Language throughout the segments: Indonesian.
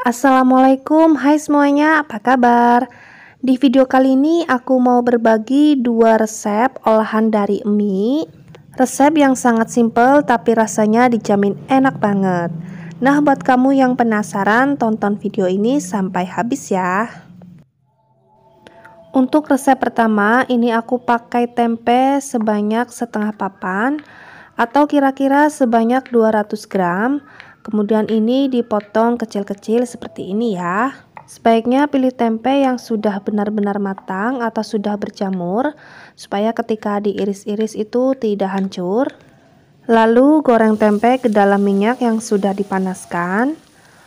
Assalamualaikum, hai semuanya, apa kabar? Di video kali ini aku mau berbagi dua resep olahan dari mie. Resep yang sangat simpel tapi rasanya dijamin enak banget. Nah, buat kamu yang penasaran, tonton video ini sampai habis ya. Untuk resep pertama, ini aku pakai tempe sebanyak setengah papan atau kira-kira sebanyak 200 gram. Kemudian ini dipotong kecil-kecil seperti ini ya. Sebaiknya pilih tempe yang sudah benar-benar matang atau sudah berjamur, supaya ketika diiris-iris itu tidak hancur. Lalu goreng tempe ke dalam minyak yang sudah dipanaskan.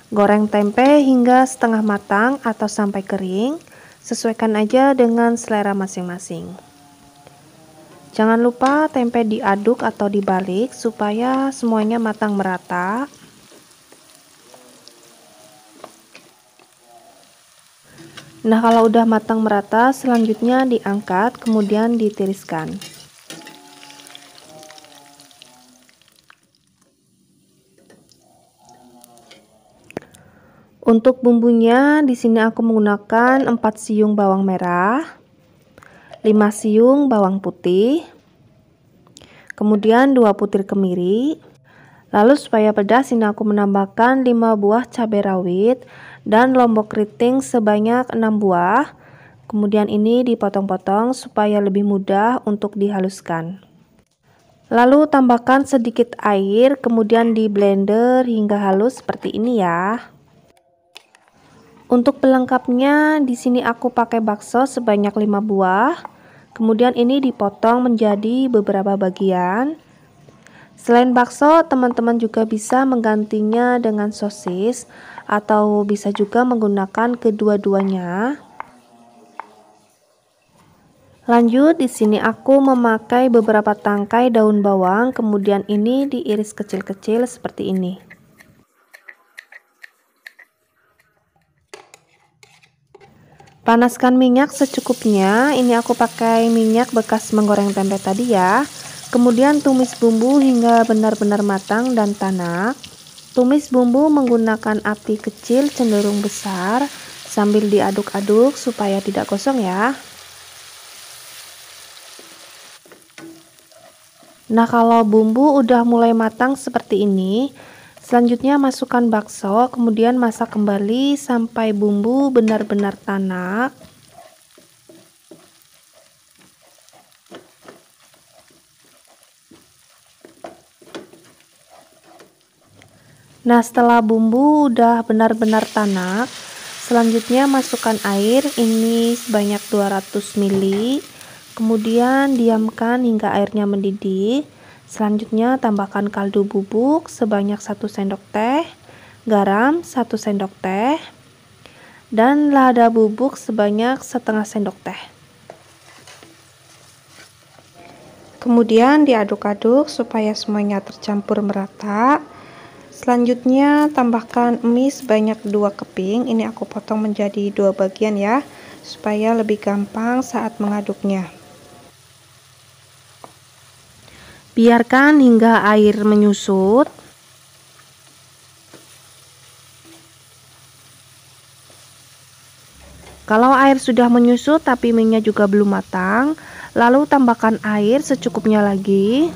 Goreng tempe hingga setengah matang atau sampai kering. Sesuaikan aja dengan selera masing-masing. Jangan lupa tempe diaduk atau dibalik supaya semuanya matang merata. Nah, kalau udah matang merata, selanjutnya diangkat, kemudian ditiriskan. Untuk bumbunya, di sini aku menggunakan 4 siung bawang merah, 5 siung bawang putih, kemudian 2 butir kemiri. Lalu supaya pedas, ini aku menambahkan 5 buah cabai rawit dan lombok keriting sebanyak 6 buah. Kemudian ini dipotong-potong supaya lebih mudah untuk dihaluskan. Lalu tambahkan sedikit air, kemudian di blender hingga halus seperti ini ya. Untuk pelengkapnya, di sini aku pakai bakso sebanyak 5 buah. Kemudian ini dipotong menjadi beberapa bagian. Selain bakso, teman-teman juga bisa menggantinya dengan sosis atau bisa juga menggunakan kedua-duanya. Lanjut, di sini aku memakai beberapa tangkai daun bawang, kemudian ini diiris kecil-kecil seperti ini. Panaskan minyak secukupnya. Ini aku pakai minyak bekas menggoreng tempe tadi ya. Kemudian tumis bumbu hingga benar-benar matang dan tanak. Tumis bumbu menggunakan api kecil cenderung besar sambil diaduk-aduk supaya tidak gosong ya. Nah, kalau bumbu udah mulai matang seperti ini, selanjutnya masukkan bakso, kemudian masak kembali sampai bumbu benar-benar tanak. Nah, setelah bumbu udah benar-benar tanak, selanjutnya masukkan air, ini sebanyak 200 ml. Kemudian diamkan hingga airnya mendidih. Selanjutnya tambahkan kaldu bubuk sebanyak 1 sendok teh, garam 1 sendok teh, dan lada bubuk sebanyak setengah sendok teh. Kemudian diaduk-aduk supaya semuanya tercampur merata. Selanjutnya tambahkan mie sebanyak 2 keping. Ini aku potong menjadi 2 bagian ya, supaya lebih gampang saat mengaduknya. Biarkan hingga air menyusut. Kalau air sudah menyusut tapi mie-nya juga belum matang, lalu tambahkan air secukupnya lagi.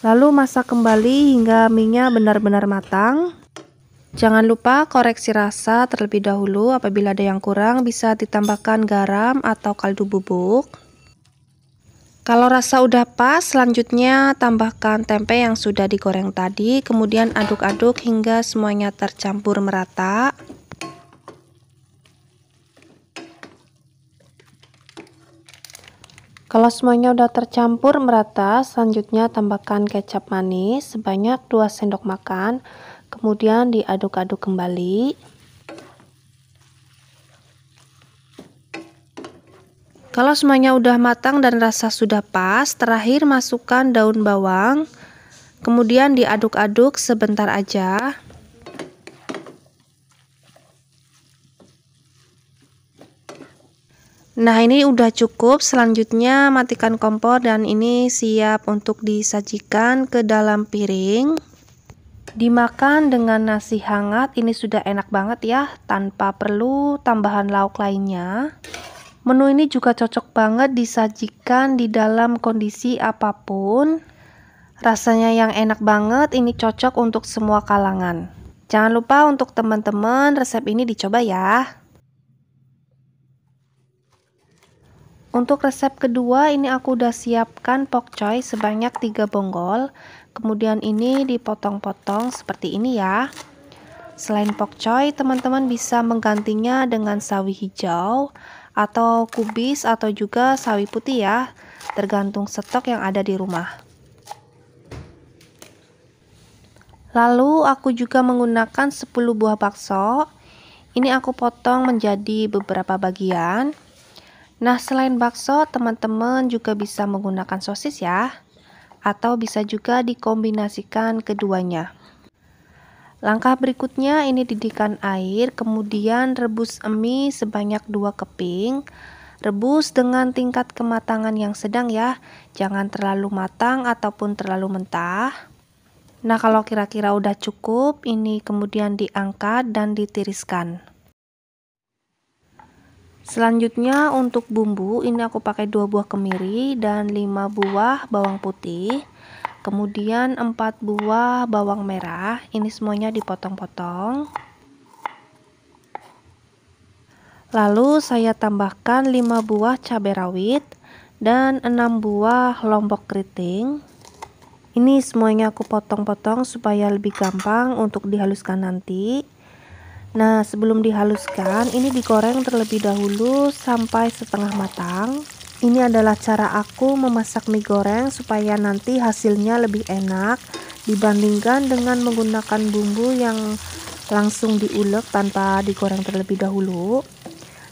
Lalu masak kembali hingga mie-nya benar-benar matang. Jangan lupa koreksi rasa terlebih dahulu, apabila ada yang kurang bisa ditambahkan garam atau kaldu bubuk. Kalau rasa udah pas, selanjutnya tambahkan tempe yang sudah digoreng tadi, kemudian aduk-aduk hingga semuanya tercampur merata. Kalau semuanya udah tercampur merata, selanjutnya tambahkan kecap manis sebanyak 2 sendok makan, kemudian diaduk-aduk kembali. Kalau semuanya udah matang dan rasa sudah pas, terakhir masukkan daun bawang, kemudian diaduk-aduk sebentar aja. Nah, ini udah cukup. Selanjutnya matikan kompor dan ini siap untuk disajikan ke dalam piring. Dimakan dengan nasi hangat ini sudah enak banget ya, tanpa perlu tambahan lauk lainnya. Menu ini juga cocok banget disajikan di dalam kondisi apapun. Rasanya yang enak banget, ini cocok untuk semua kalangan. Jangan lupa untuk teman-teman resep ini dicoba ya. Untuk resep kedua ini aku udah siapkan pokcoy sebanyak 3 bonggol. Kemudian ini dipotong-potong seperti ini ya. Selain pokcoy, teman-teman bisa menggantinya dengan sawi hijau atau kubis atau juga sawi putih ya, tergantung stok yang ada di rumah. Lalu aku juga menggunakan 10 buah bakso. Ini aku potong menjadi beberapa bagian. Nah, selain bakso, teman-teman juga bisa menggunakan sosis ya, atau bisa juga dikombinasikan keduanya. Langkah berikutnya ini didihkan air, kemudian rebus mie sebanyak 2 keping. Rebus dengan tingkat kematangan yang sedang ya, jangan terlalu matang ataupun terlalu mentah. Nah, kalau kira-kira udah cukup, ini kemudian diangkat dan ditiriskan. Selanjutnya untuk bumbu ini aku pakai 2 buah kemiri dan 5 buah bawang putih. Kemudian 4 buah bawang merah, ini semuanya dipotong-potong. Lalu saya tambahkan 5 buah cabai rawit dan 6 buah lombok keriting. Ini semuanya aku potong-potong supaya lebih gampang untuk dihaluskan nanti. Nah, sebelum dihaluskan, ini digoreng terlebih dahulu sampai setengah matang. Ini adalah cara aku memasak mie goreng supaya nanti hasilnya lebih enak dibandingkan dengan menggunakan bumbu yang langsung diulek tanpa digoreng terlebih dahulu.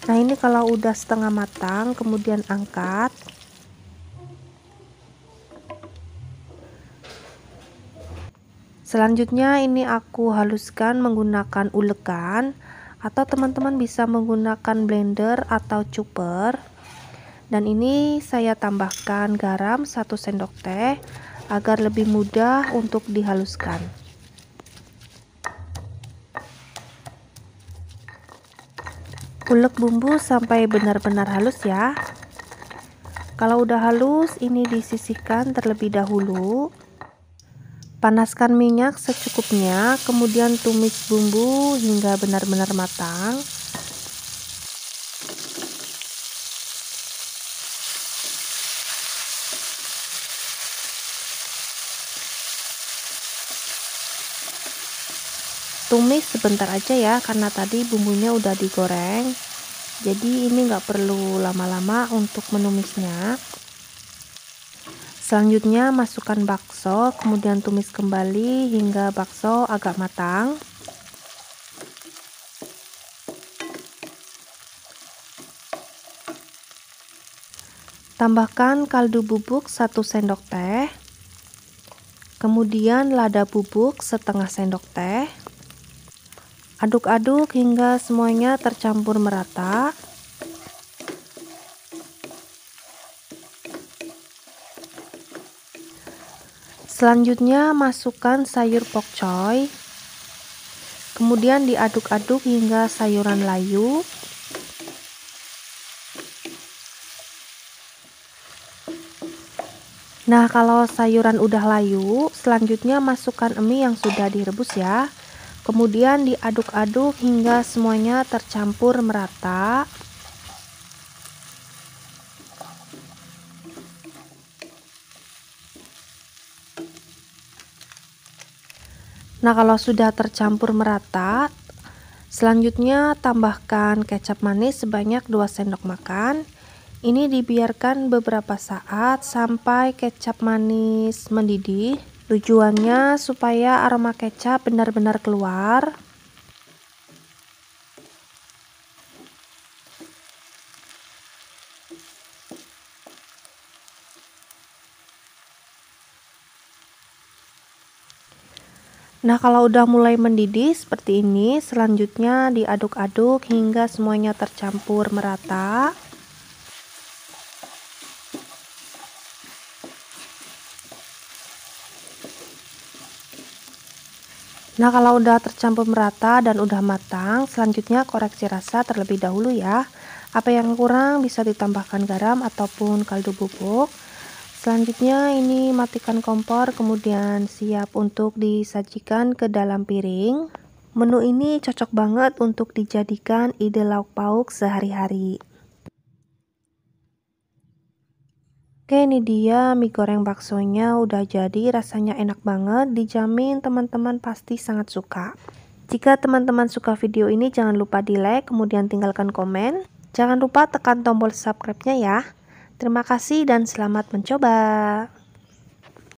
Nah, ini kalau udah setengah matang, kemudian angkat. Selanjutnya ini aku haluskan menggunakan ulekan atau teman-teman bisa menggunakan blender atau chopper. Dan ini saya tambahkan garam 1 sendok teh agar lebih mudah untuk dihaluskan. Ulek bumbu sampai benar-benar halus ya. Kalau udah halus, ini disisihkan terlebih dahulu. Panaskan minyak secukupnya, kemudian tumis bumbu hingga benar-benar matang. Tumis sebentar aja ya, karena tadi bumbunya udah digoreng. Jadi ini nggak perlu lama-lama untuk menumisnya. Selanjutnya masukkan bakso, kemudian tumis kembali hingga bakso agak matang. Tambahkan kaldu bubuk 1 sendok teh. Kemudian lada bubuk setengah sendok teh. Aduk-aduk hingga semuanya tercampur merata. Selanjutnya masukkan sayur pokcoy. Kemudian diaduk-aduk hingga sayuran layu. Nah, kalau sayuran udah layu, selanjutnya masukkan mie yang sudah direbus ya. Kemudian diaduk-aduk hingga semuanya tercampur merata. Nah, kalau sudah tercampur merata, selanjutnya tambahkan kecap manis sebanyak 2 sendok makan. Ini dibiarkan beberapa saat sampai kecap manis mendidih. Tujuannya supaya aroma kecap benar-benar keluar. Nah, kalau udah mulai mendidih seperti ini, selanjutnya diaduk-aduk hingga semuanya tercampur merata. Nah, kalau udah tercampur merata dan udah matang, selanjutnya koreksi rasa terlebih dahulu ya. Apa yang kurang bisa ditambahkan garam ataupun kaldu bubuk. Selanjutnya ini matikan kompor, kemudian siap untuk disajikan ke dalam piring. Menu ini cocok banget untuk dijadikan ide lauk pauk sehari-hari. Oke, ini dia mie goreng baksonya udah jadi, rasanya enak banget, dijamin teman-teman pasti sangat suka. Jika teman-teman suka video ini, jangan lupa di like, kemudian tinggalkan komen. Jangan lupa tekan tombol subscribe-nya ya. Terima kasih dan selamat mencoba.